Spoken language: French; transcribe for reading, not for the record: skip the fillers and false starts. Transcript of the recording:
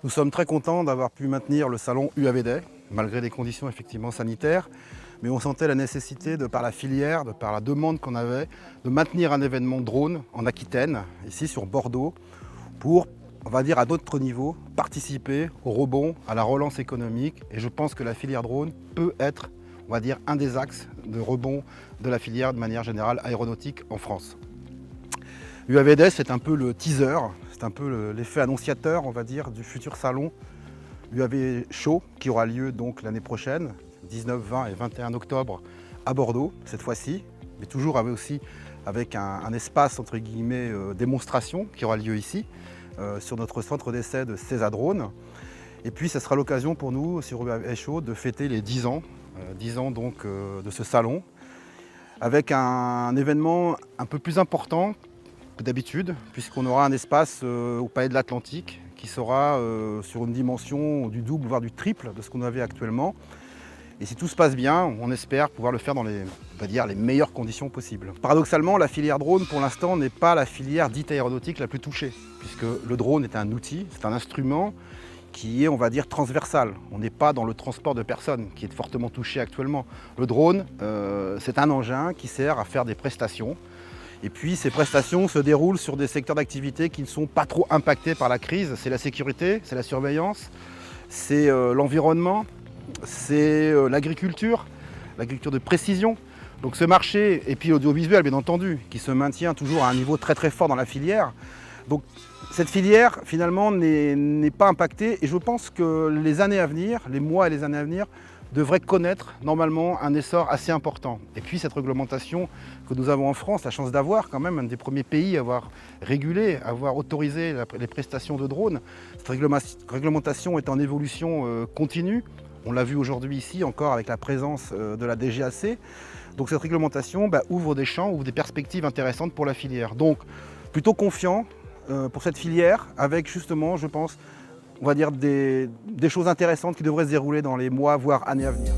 Nous sommes très contents d'avoir pu maintenir le salon UAV Day, malgré des conditions effectivement sanitaires. Mais on sentait la nécessité, de par la filière, de par la demande qu'on avait, de maintenir un événement drone en Aquitaine, ici sur Bordeaux, pour, on va dire à notre niveau, participer au rebond, à la relance économique. Et je pense que la filière drone peut être, on va dire, un des axes de rebond de la filière de manière générale aéronautique en France. UAV Day, c'est un peu le teaser, c'est un peu l'effet annonciateur, on va dire, du futur salon UAV Show qui aura lieu donc l'année prochaine, 19, 20 et 21 octobre à Bordeaux, cette fois-ci, mais toujours avec un espace entre guillemets démonstration qui aura lieu ici, sur notre centre d'essai de Césadrone. Et puis, ça sera l'occasion pour nous, sur UAV Show, de fêter les 10 ans, donc de ce salon, avec un événement un peu plus important que d'habitude, puisqu'on aura un espace au Palais de l'Atlantique qui sera sur une dimension du double, voire du triple de ce qu'on avait actuellement. Et si tout se passe bien, on espère pouvoir le faire dans les meilleures conditions possibles. Paradoxalement, la filière drone, pour l'instant, n'est pas la filière dite aéronautique la plus touchée, puisque le drone est un outil, c'est un instrument qui est, on va dire, transversal. On n'est pas dans le transport de personnes, qui est fortement touché actuellement. Le drone, c'est un engin qui sert à faire des prestations. Et puis ces prestations se déroulent sur des secteurs d'activité qui ne sont pas trop impactés par la crise. C'est la sécurité, c'est la surveillance, c'est l'environnement, c'est l'agriculture de précision. Donc ce marché, et puis l'audiovisuel bien entendu, qui se maintient toujours à un niveau très très fort dans la filière. Donc cette filière finalement n'est pas impactée et je pense que les années à venir, les mois et les années à venir, devrait connaître normalement un essor assez important. Et puis cette réglementation que nous avons en France, la chance d'avoir quand même un des premiers pays à avoir régulé, à avoir autorisé les prestations de drones, cette réglementation est en évolution continue. On l'a vu aujourd'hui ici encore avec la présence de la DGAC. Donc cette réglementation ouvre des champs, ouvre des perspectives intéressantes pour la filière. Donc plutôt confiant pour cette filière avec justement, je pense, on va dire des choses intéressantes qui devraient se dérouler dans les mois, voire années à venir.